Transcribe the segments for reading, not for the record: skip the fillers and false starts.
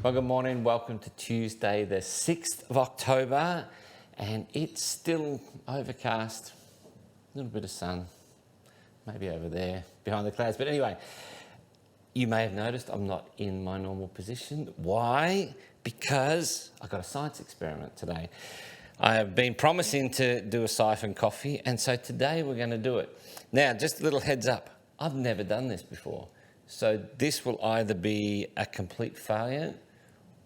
Well, good morning. Welcome to Tuesday, the 6th of October, and it's still overcast. A little bit of sun, maybe over there behind the clouds. But anyway, you may have noticed I'm not in my normal position. Why? Because I've got a science experiment today. I have been promising to do a syphon coffee, and so today we're going to do it. Now, just a little heads up. I've never done this before. So this will either be a complete failure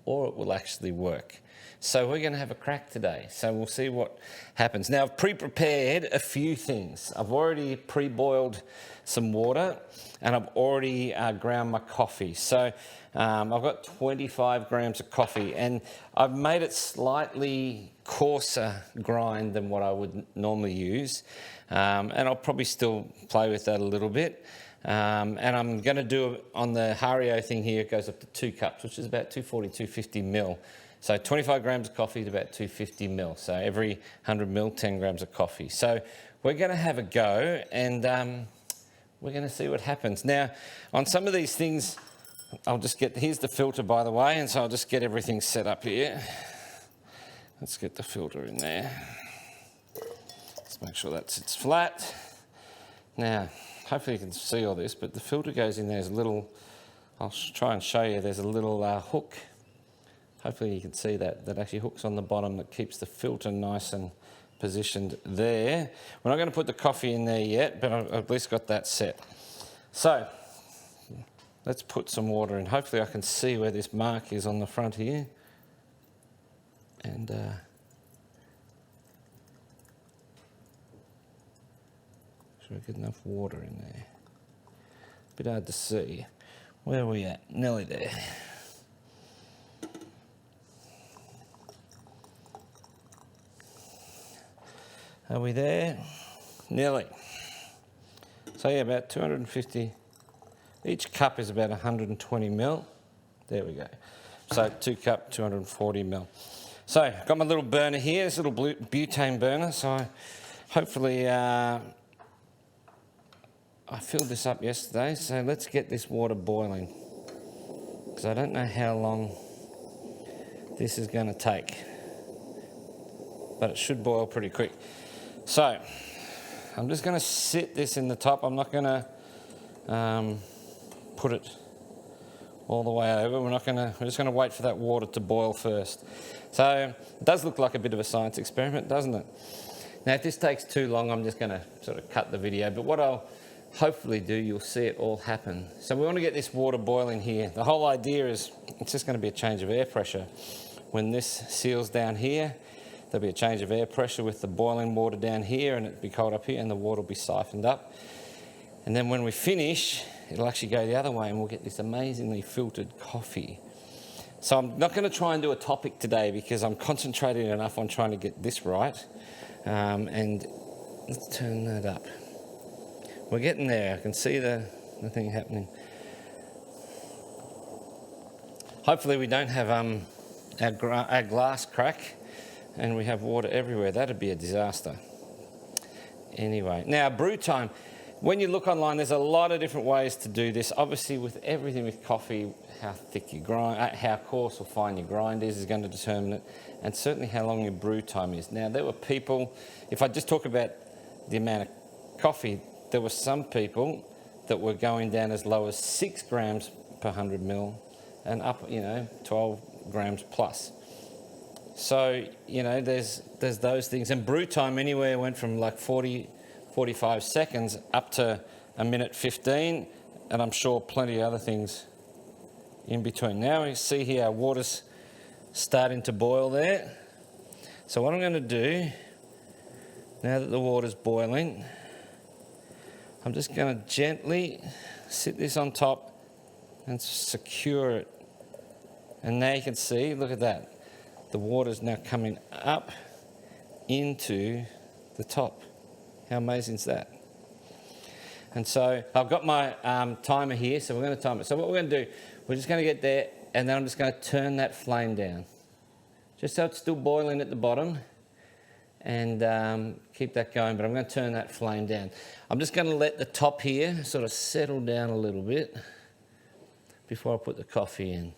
or it will actually work. So we're going to have a crack today. So we'll see what happens. Now, I've pre-prepared a few things. I've already pre-boiled some water and I've already ground my coffee. So I've got 25 grams of coffee and I've made it slightly coarser grind than what I would normally use. And I'll probably still play with that a little bit. And I'm going to do it on the Hario thing here. It goes up to 2 cups, which is about 240, 250 mil. So 25 grams of coffee is about 250 mil. So every 100 mil, 10 grams of coffee. So we're going to have a go and we're going to see what happens. Now, on some of these things, here's the filter, by the way, and so I'll just get everything set up here. Let's get the filter in there. Let's make sure that sits flat. Now, hopefully you can see all this, but the filter goes in there. There's a little, I'll try and show you, there's a little hook. Hopefully you can see that actually hooks on the bottom that keeps the filter nice and positioned there. We're not going to put the coffee in there yet, but I've at least got that set. So, let's put some water in. Hopefully I can see where this mark is on the front here. And should we get enough water in there? A bit hard to see. Where are we at? Nearly there. Are we there? Nearly. So yeah, about 250. Each cup is about 120 mil. There we go. So 2 cup, 240 mil. So I've got my little burner here, this little butane burner. So hopefully I filled this up yesterday. So let's get this water boiling, because I don't know how long this is going to take, but it should boil pretty quick. So I'm just going to sit this in the top. I'm not going to put it all the way over. We're just going to wait for that water to boil first. So it does look like a bit of a science experiment, doesn't it? Now, if this takes too long, I'm just going to sort of cut the video. But what I'll hopefully do, you'll see it all happen. So we want to get this water boiling here. The whole idea is it's just going to be a change of air pressure. When this seals down here, there'll be a change of air pressure with the boiling water down here, and it'll be cold up here, and the water will be siphoned up. And then when we finish, it'll actually go the other way, and we'll get this amazingly filtered coffee. So I'm not going to try and do a topic today because I'm concentrating enough on trying to get this right. And let's turn that up. We're getting there. I can see the thing happening. Hopefully we don't have our glass crack and we have water everywhere. That'd be a disaster. Anyway, now brew time. When you look online, there's a lot of different ways to do this. Obviously, with everything with coffee, how thick you grind, how coarse or fine your grind is going to determine it, and certainly how long your brew time is. Now, there were people, if I just talk about the amount of coffee, there were some people that were going down as low as 6 grams per 100 mil and up, 12 grams plus. So, there's those things. And brew time anywhere went from like 45 seconds up to 1:15, and I'm sure plenty of other things in between. Now we see here our water's starting to boil there. So what I'm going to do, now that the water's boiling, I'm just going to gently sit this on top and secure it. And now you can see, look at that. The water's now coming up into the top. How amazing is that? And so I've got my timer here, so we're going to time it. So what we're going to do, we're just going to get there, and then I'm just going to turn that flame down. Just so it's still boiling at the bottom, and keep that going, but I'm going to turn that flame down. I'm just going to let the top here sort of settle down a little bit before I put the coffee in.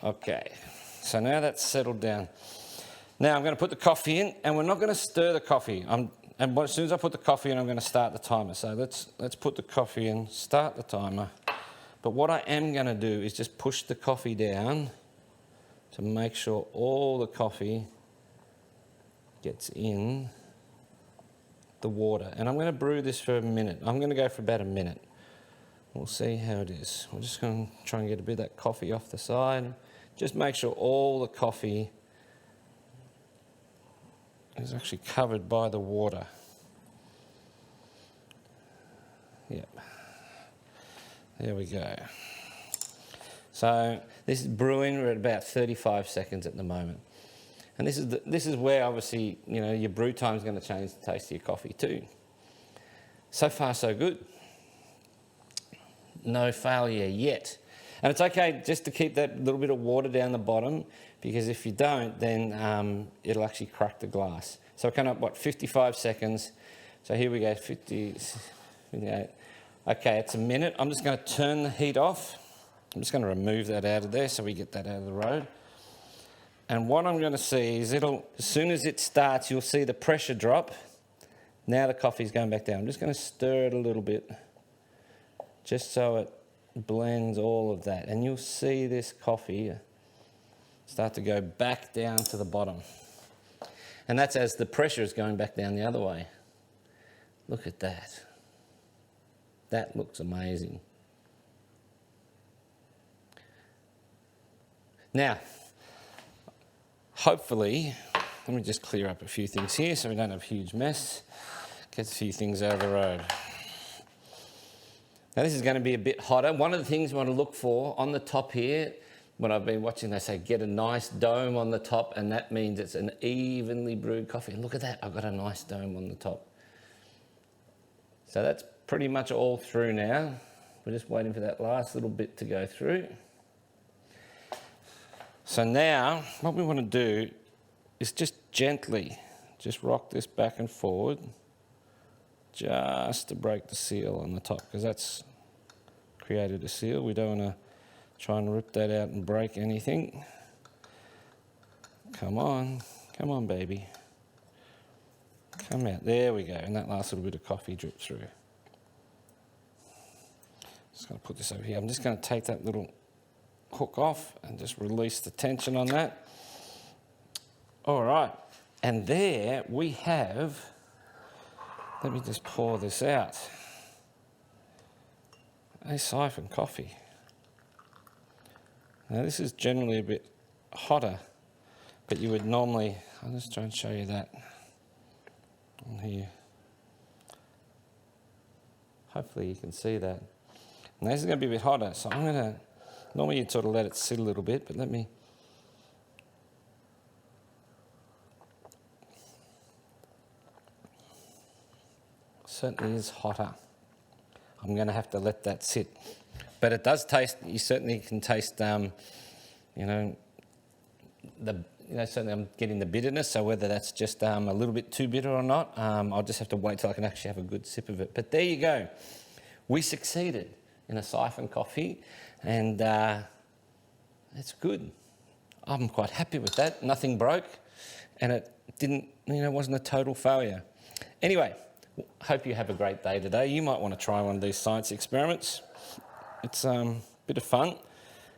Okay, so now that's settled down. Now I'm going to put the coffee in, and we're not going to stir the coffee. And as soon as I put the coffee in, I'm going to start the timer. So let's put the coffee in, start the timer. But what I am going to do is just push the coffee down to make sure all the coffee gets in the water. And I'm going to brew this for a minute. I'm going to go for about a minute. We'll see how it is. We're just going to try and get a bit of that coffee off the side. Just make sure all the coffee is actually covered by the water. Yep. There we go. So this is brewing. We're at about 35 seconds at the moment. And this is where obviously, you know, your brew time is going to change the taste of your coffee too. So far, so good. No failure yet. And it's okay just to keep that little bit of water down the bottom, because if you don't, then it'll actually crack the glass. So coming up, 55 seconds. So here we go, 50, 58. Okay, it's a minute. I'm just going to turn the heat off. I'm just going to remove that out of there so we get that out of the road. And what I'm going to see is as soon as it starts, you'll see the pressure drop. Now the coffee's going back down. I'm just going to stir it a little bit, just so it blends all of that. And you'll see this coffee start to go back down to the bottom. And that's as the pressure is going back down the other way. Look at that. That looks amazing. Now, hopefully, let me just clear up a few things here so we don't have a huge mess. Get a few things out of the road. Now this is going to be a bit hotter. One of the things you want to look for on the top here, when I've been watching, they say get a nice dome on the top, and that means it's an evenly brewed coffee. And look at that, I've got a nice dome on the top. So that's pretty much all through now. We're just waiting for that last little bit to go through. So now what we want to do is just gently just rock this back and forward, just to break the seal on the top, because that's created a seal. We don't want to try and rip that out and break anything. Come on, baby. Come out, there we go, and that last little bit of coffee drips through. Just going to put this over here. I'm just going to take that little hook off and just release the tension on that. All right, and there we have, let me just pour this out, a siphon coffee. Now this is generally a bit hotter, but you would normally, I'll just try and show you that on here. Hopefully you can see that. Now this is going to be a bit hotter, so I'm going to, normally you'd sort of let it sit a little bit, but let me, certainly is hotter. I'm going to have to let that sit. But it does taste, you certainly can taste, certainly I'm getting the bitterness, so whether that's just a little bit too bitter or not, I'll just have to wait till I can actually have a good sip of it. But there you go. We succeeded in a siphon coffee, and it's good. I'm quite happy with that. Nothing broke, and it didn't, wasn't a total failure. Anyway, hope you have a great day today. You might want to try one of these science experiments. It's a bit of fun.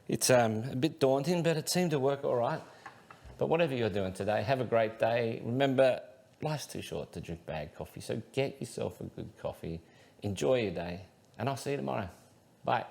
It's a bit daunting, but it seemed to work all right. But whatever you're doing today, have a great day. Remember, life's too short to drink bad coffee, so get yourself a good coffee. Enjoy your day, and I'll see you tomorrow. Bye.